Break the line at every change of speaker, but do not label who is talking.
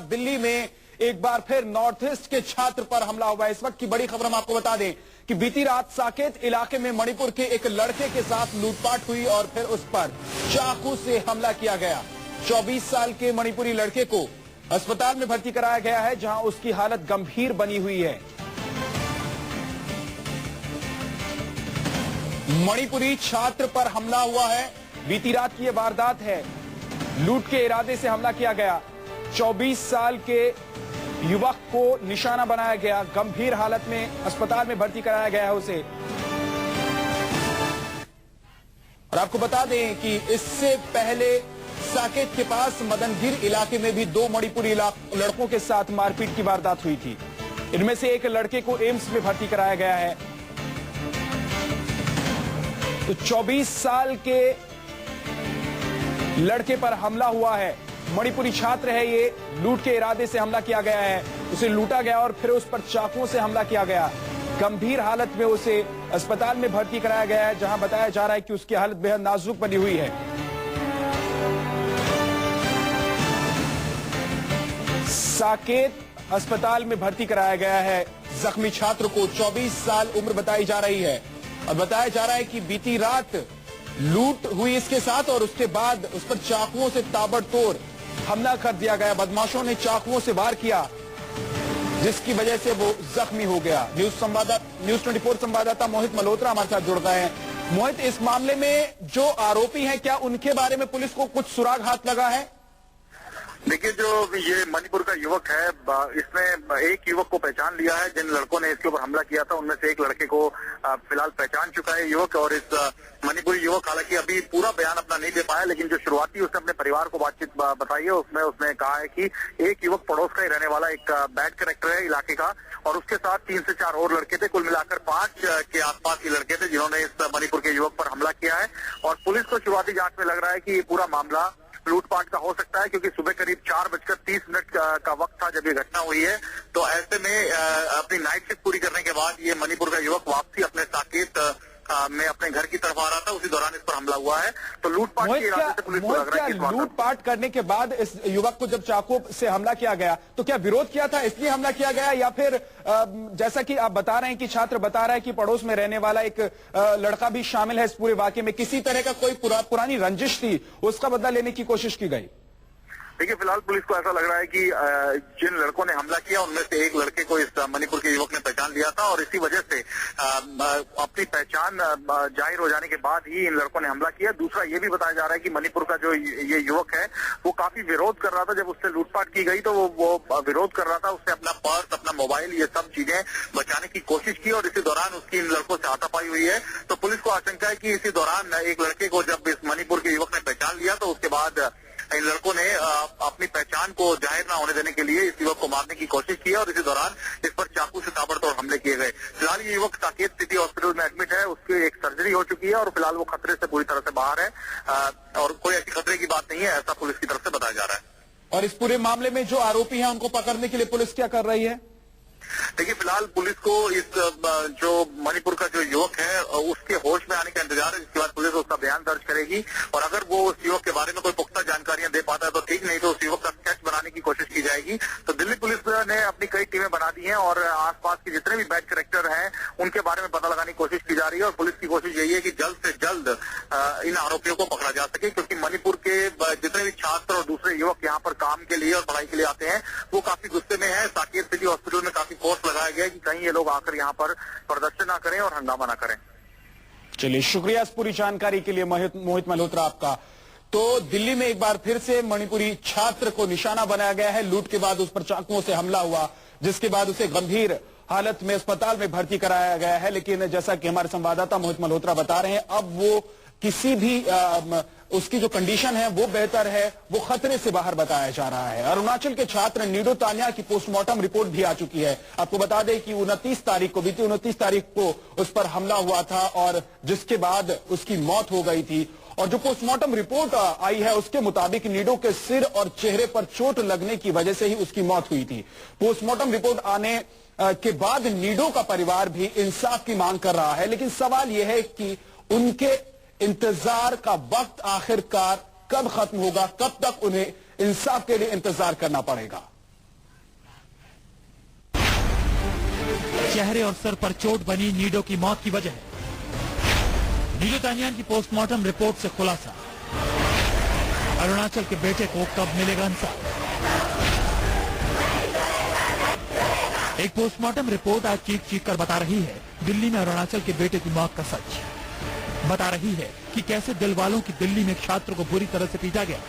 दिल्ली में एक बार फिर नॉर्थ ईस्ट के छात्र पर हमला हुआ है। इस वक्त की बड़ी खबर हम आपको बता दें कि बीती रात साकेत इलाके में मणिपुर के एक लड़के के साथ लूटपाट हुई और फिर उस पर चाकू से हमला किया गया। 24 साल के मणिपुरी लड़के को अस्पताल में भर्ती कराया गया है, जहां उसकी हालत गंभीर बनी हुई है। मणिपुरी छात्र पर हमला हुआ है। बीती रात की यह वारदात है। लूट के इरादे से हमला किया गया। 24 साल के युवक को निशाना बनाया गया। गंभीर हालत में अस्पताल में भर्ती कराया गया है उसे। और आपको बता दें कि इससे पहले साकेत के पास मदनगिर इलाके में भी 2 मणिपुरी लड़कों के साथ मारपीट की वारदात हुई थी। इनमें से एक लड़के को एम्स में भर्ती कराया गया है। तो 24 साल के लड़के पर हमला हुआ है। मणिपुरी छात्र है ये। लूट के इरादे से हमला किया गया है। उसे लूटा गया और फिर उस पर चाकुओं से हमला किया गया। गंभीर हालत में उसे अस्पताल में भर्ती कराया गया है, जहां बताया जा रहा है कि उसकी हालत बेहद नाजुक बनी हुई है। साकेत अस्पताल में भर्ती कराया गया है। जख्मी छात्र को 24 साल उम्र बताई जा रही है और बताया जा रहा है कि बीती रात लूट हुई इसके साथ और उसके बाद उस पर चाकुओं से ताबड़तोड़ हमला कर दिया गया। बदमाशों ने चाकुओं से वार किया, जिसकी वजह से वो जख्मी हो गया। न्यूज 24 संवाददाता मोहित मल्होत्रा हमारे साथ जुड़ गए हैं। मोहित, इस मामले में जो आरोपी हैं, क्या उनके बारे में पुलिस को कुछ सुराग हाथ लगा है?
देखिए, जो ये मणिपुर का युवक है, इसने एक युवक को पहचान लिया है। जिन लड़कों ने इसके ऊपर हमला किया था उनमें से एक लड़के को फिलहाल पहचान चुका है युवक। और इस मणिपुरी युवक हालांकि अभी पूरा बयान अपना नहीं दे पाया, लेकिन जो शुरुआती उसने अपने परिवार को बातचीत बताई है उसमें उसने कहा है कि एक युवक पड़ोस का ही रहने वाला एक बैड कैरेक्टर है इलाके का, और उसके साथ 3 से 4 और लड़के थे। कुल मिलाकर 5 के आसपास के लड़के थे जिन्होंने इस मणिपुर के युवक पर हमला किया है। और पुलिस को शुरुआती जांच में लग रहा है कि ये पूरा मामला लूटपाट का हो सकता है, क्योंकि सुबह करीब 4:30 का वक्त था जब ये घटना हुई है। तो ऐसे में अपनी नाइट शिफ्ट पूरी करने के बाद ये मणिपुर का युवक वापसी अपने साकेत में अपने घर की तरफ आ रहा था। उसी दौरान इस पर हमला हुआ है। तो लूटपाट के इरादे से पुलिस को लग रहा है कि
लूटपाट करने के बाद इस युवक को जब चाकू से हमला किया गया तो क्या विरोध किया था इसलिए हमला किया गया, या फिर जैसा कि आप बता रहे हैं कि छात्र बता रहा है कि पड़ोस में रहने वाला एक लड़का भी शामिल है इस पूरे वाकये में, किसी तरह का कोई पुरानी रंजिश थी, उसका बदला लेने की कोशिश की गई?
देखिए, फिलहाल पुलिस को ऐसा लग रहा है कि जिन लड़कों ने हमला किया उनमें से एक लड़के को इस मणिपुर के युवक ने पहचान लिया था, और इसी वजह से अपनी पहचान जाहिर हो जाने के बाद ही इन लड़कों ने हमला किया। दूसरा ये भी बताया जा रहा है कि मणिपुर का जो ये युवक है वो काफी विरोध कर रहा था। जब उससे लूटपाट की गई तो वो विरोध कर रहा था। उसने अपना पर्स, अपना मोबाइल, ये सब चीजें बचाने की कोशिश की, और इसी दौरान उसकी इन लड़कों से हाथापाई हुई है। तो पुलिस को आशंका है कि इसी दौरान एक लड़के को जब इस मणिपुर के युवक ने पहचान लिया तो उसके बाद इन लड़कों ने अपनी पहचान को जाहिर न होने देने के लिए इस युवक को मारने की कोशिश की, और इसी दौरान इस पर चाकू से ताबड़तोड़ हमले किए गए। फिलहाल ये युवक साकेत सिटी हॉस्पिटल में एडमिट है। उसकी एक सर्जरी हो चुकी है और फिलहाल वो खतरे से पूरी तरह से बाहर है, और कोई ऐसी खतरे की बात नहीं है, ऐसा पुलिस की तरफ से बताया जा रहा है।
और इस पूरे मामले में जो आरोपी हैं उनको पकड़ने के लिए पुलिस क्या कर रही है?
देखिए, फिलहाल पुलिस को इस जो मणिपुर का जो युवक है उसके होश में आने का इंतजार है, जिसके बाद पुलिस उसका बयान दर्ज करेगी। और अगर वो उस युवक के बारे में कोई पुख्ता जानकारियां दे पाता है तो ठीक, नहीं तो उस युवक का स्केच बनाने की कोशिश की जाएगी। तो दिल्ली पुलिस ने अपनी कई टीमें बना दी हैं और आसपास के जितने भी बैड कैरेक्टर हैं उनके बारे में पता लगाने की कोशिश की जा रही है। और पुलिस की कोशिश यही है कि जल्द से जल्द इन आरोपियों को पकड़ा जा सके, क्योंकि मणिपुर के जितने भी छात्र और दूसरे युवक यहाँ पर काम के लिए और पढ़ाई के लिए आते हैं वो काफी गुस्से में है। साकेत सिटी हॉस्पिटल में काफी फोर्स लगाया गया है कि कहीं ये लोग आकर यहाँ पर प्रदर्शन ना करें और हंगामा ना करें।
चलिए, शुक्रिया इस पूरी जानकारी के लिए मोहित मल्होत्रा आपका। तो दिल्ली में एक बार फिर से मणिपुरी छात्र को निशाना बनाया गया है। लूट के बाद उस पर चाकुओं से हमला हुआ, जिसके बाद उसे गंभीर हालत में अस्पताल में भर्ती कराया गया है। लेकिन जैसा कि हमारे संवाददाता मोहित मल्होत्रा बता रहे हैं, अब वो किसी भी उसकी जो कंडीशन है वो बेहतर है, वो खतरे से बाहर बताया जा रहा है। अरुणाचल के छात्र नीडो तानिया की पोस्टमार्टम रिपोर्ट भी आ चुकी है। आपको बता दें कि 29 तारीख को, बीती 29 तारीख को उस पर हमला हुआ था और जिसके बाद उसकी मौत हो गई थी। और जो पोस्टमार्टम रिपोर्ट आई है उसके मुताबिक नीडो के सिर और चेहरे पर चोट लगने की वजह से ही उसकी मौत हुई थी। पोस्टमार्टम रिपोर्ट आने के बाद नीडो का परिवार भी इंसाफ की मांग कर रहा है, लेकिन सवाल यह है कि उनके इंतजार का वक्त आखिरकार कब खत्म होगा, कब तक उन्हें इंसाफ के लिए इंतजार करना पड़ेगा।
चेहरे और सर पर चोट बनी नीडो की मौत की वजह। नीडो तानियान की पोस्टमार्टम रिपोर्ट से खुलासा, अरुणाचल के बेटे को कब मिलेगा इंसाफ। एक पोस्टमार्टम रिपोर्ट आज चीख चीख कर बता रही है दिल्ली में अरुणाचल के बेटे की मौत का सच। बता रही है कि कैसे दिल वालों की दिल्ली में एक छात्र को बुरी तरह से पीटा गया।